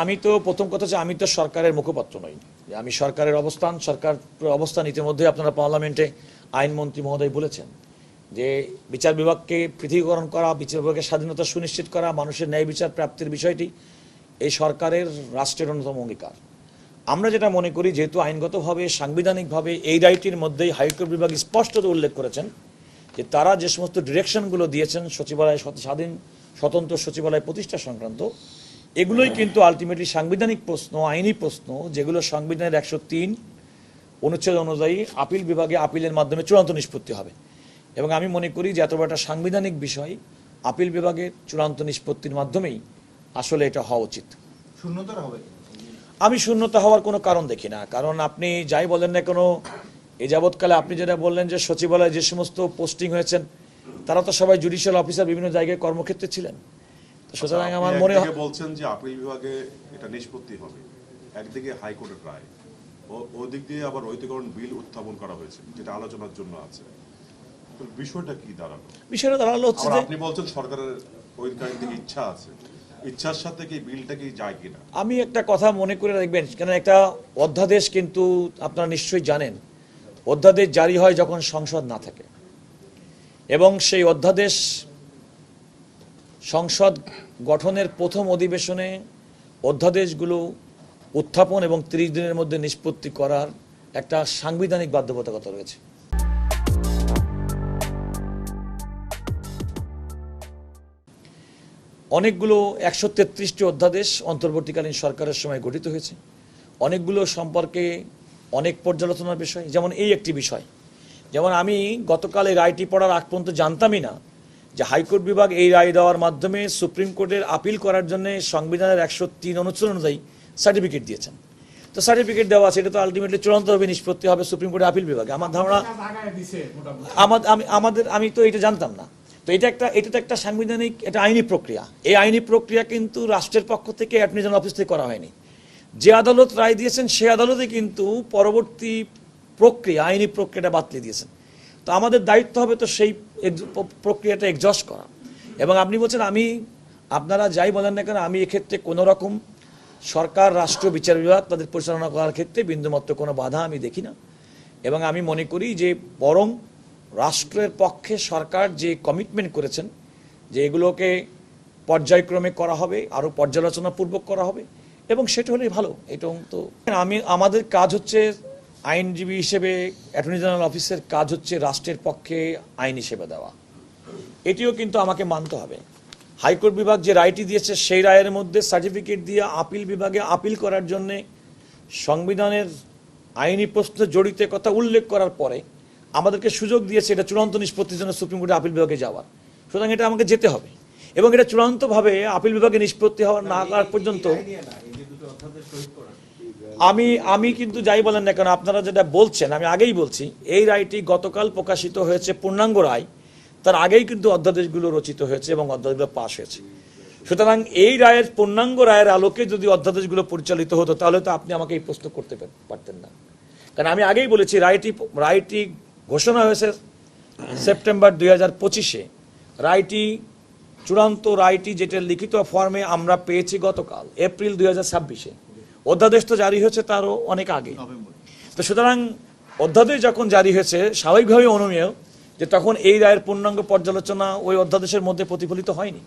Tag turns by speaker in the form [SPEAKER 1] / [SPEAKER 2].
[SPEAKER 1] আমি তো প্রথম কথা হচ্ছে আমি তো সরকারের মুখপাত্র নই। আমি সরকারের সরকার অবস্থান ইতিমধ্যে আপনারা পার্লামেন্টে আইনমন্ত্রী মহোদয় বলেছেন যে বিচার বিভাগকে পৃথকীকরণ করা, বিচার বিভাগের স্বাধীনতা সুনিশ্চিত করা, মানুষের ন্যায় বিচার প্রাপ্তির বিষয়টি এই সরকারের রাষ্ট্রের অন্যতম অঙ্গীকার। আমরা যেটা মনে করি, যেহেতু আইনগতভাবে সাংবিধানিকভাবে এই রায়টির মধ্যেই হাইকোর্ট বিভাগ স্পষ্টত উল্লেখ করেছেন যে তারা যে সমস্ত ডিরেকশনগুলো দিয়েছেন সচিবালয় স্বতন্ত্র সচিবালয় প্রতিষ্ঠা সংক্রান্ত, এগুলোই কিন্তু আলটিমেটলি সাংবিধানিক প্রশ্ন, আইনি প্রশ্ন, যেগুলো সংবিধানের 103 অনুচ্ছেদ অনুযায়ী আপিল বিভাগে আপিলের মাধ্যমে চূড়ান্ত নিষ্পত্তি হবে। এবং আমি মনে করি যে এত বড় একটা সাংবিধানিক বিষয় আপিল বিভাগের চূড়ান্ত নিষ্পত্তির মাধ্যমেই আসলে এটা হওয়া উচিত।
[SPEAKER 2] শূন্যতা হবে?
[SPEAKER 1] আমি শূন্যতা হওয়ার কোনো কারণ দেখি না। কারণ আপনি যাই বলেন না কোনো, এ যাবৎকালে আপনি যেটা বললেন যে সচিবালয়ে যে সমস্ত পোস্টিং হয়েছেন তারা তো সবাই জুডিশিয়াল অফিসার বিভিন্ন জায়গায় কর্মক্ষেত্রে ছিলেন। সুতরাং আমার মনে হয়
[SPEAKER 3] বলছেন যে আপিল বিভাগে এটা নিষ্পত্তি হবে, একদিকে হাইকোর্টের রায়, ওদিক দিয়ে আবার ঐতিকরণ বিল উত্থাপন করা হয়েছে যেটা আলোচনার জন্য আছে। বিষয়টা কি দাঁড়ালো?
[SPEAKER 1] বিষয়টা দাঁড়ালো হচ্ছে যে
[SPEAKER 3] আপনি বলছেন সরকারের ওইদিকের দিকে ইচ্ছা আছে, ইচ্ছার সাথে কি বিলটা কি যায় কিনা?
[SPEAKER 1] আমি একটা কথা মনে করে রাখবেন, কেন একটা অধ্যাদেশ কিন্তু আপনারা নিশ্চয়ই জানেন, অধ্যাদেশ জারি হয় যখন সংসদ না থাকে, এবং সেই অধ্যাদেশ সংসদ গঠনের প্রথম অধিবেশনে অধ্যাদেশগুলো উত্থাপন এবং 30 দিনের মধ্যে নিষ্পত্তি করার একটা সাংবিধানিক বাধ্যবাধকতা রয়েছে। অনেকগুলো 133টি অধ্যাদেশ অন্তর্বর্তীকালীন সরকারের সময় গঠিত হয়েছে। অনেকগুলো সম্পর্কে অনেক পর্যালোচনার বিষয়, যেমন এই একটি বিষয়, যেমন আমি গতকাল এই রায়টি পড়ার আগ পর্যন্ত জানতামই না যে হাইকোর্ট বিভাগ এই রায় দেওয়ার মাধ্যমে সুপ্রিম কোর্টের আপিল করার জন্য সংবিধানের 103 অনুচ্ছেদ অনুযায়ী সার্টিফিকেট দিয়েছেন। তো সার্টিফিকেট দেওয়া আছে, এটা তো আলটিমেটলি চূড়ান্তভাবে নিষ্পত্তি হবে সুপ্রিম কোর্টের আপিল বিভাগে। আমার ধারণা আমি তো এটা জানতাম না। তো এটা তো একটা সাংবিধানিক, এটা আইনি প্রক্রিয়া। এই আইনি প্রক্রিয়া কিন্তু রাষ্ট্রের পক্ষ থেকে অ্যাটর্নি জেনারেল অফিস থেকে করা হয়নি। যে আদালত রায় দিয়েছেন সে আদালতে কিন্তু পরবর্তী প্রক্রিয়া, আইনি প্রক্রিয়াটা বাতলে দিয়েছেন। তো আমাদের দায়িত্ব হবে তো সেই প্রক্রিয়াটা এক্সজস্ট করা। এবং আপনি বলছেন আপনারা যাই বলেন না কেন, আমি এক্ষেত্রে কোনো রকম সরকার, রাষ্ট্র, বিচার বিভাগ তাদের পরিচালনা করার ক্ষেত্রে বিন্দুমাত্র কোনো বাধা আমি দেখি না। এবং আমি মনে করি যে বরং রাষ্ট্রের পক্ষে সরকার যে কমিটমেন্ট করেছেন যে এগুলোকে পর্যায়ক্রমে করা হবে, আরও পর্যালোচনাপূর্বক করা হবে, এবং সেটা হলেই ভালো। এটা তো আমাদের কাজ হচ্ছে আইনজীবী হিসেবে, অ্যাটর্নি জেনারেল অফিসের কাজ হচ্ছে রাষ্ট্রের পক্ষে আইন হিসেবে দেওয়া। এটিও কিন্তু আমাকে মানতে হবে। হাইকোর্ট বিভাগ যে রায়টি দিয়েছে সেই রায়ের মধ্যে সার্টিফিকেট দিয়ে আপিল বিভাগে আপিল করার জন্যে সংবিধানের আইনি প্রশ্ন জড়িত কথা উল্লেখ করার পরে আমাদেরকে সুযোগ দিয়েছে এটা চূড়ান্ত নিষ্পত্তির জন্য সুপ্রিম কোর্টে আপিল বিভাগে যাওয়ার। সুতরাং এটা আমাকে যেতে হবে, এবং এটা চূড়ান্তভাবে আপিল বিভাগে নিষ্পত্তি হওয়ার না করার পর্যন্ত আমি কিন্তু যাই বলেন না কেন, আপনারা যেটা বলছেন, আমি আগেই বলছি এই রায়টি গতকাল প্রকাশিত হয়েছে, পূর্ণাঙ্গ রায়, তার আগেই কিন্তু অধ্যাদেশগুলো রচিত হয়েছে এবং অধ্যাদেশগুলো পাশ হয়েছে। সুতরাং এই রায়ের পূর্ণাঙ্গ রায়ের আলোকে যদি অধ্যাদেশগুলো পরিচালিত হতো তাহলে তো আপনি আমাকে এই প্রশ্ন করতে পারতেন না। কারণ আমি আগেই বলেছি রায়টি ঘোষণা হয়েছে সেপ্টেম্বর 2025-এ। চূড়ান্ত রায়টি যেটা লিখিত ফর্মে আমরা পেয়েছি গতকাল এপ্রিল 2026-এ। অধ্যাদেশ তো জারি হয়েছে তারও অনেক আগে। তো সুতরাং অধ্যাদেশ যখন জারি হয়েছে স্বাভাবিকভাবে অনুমেয় যে তখন এই রায়ের পূর্ণাঙ্গ পর্যালোচনা ওই অধ্যাদেশের মধ্যে প্রতিফলিত হয়নি।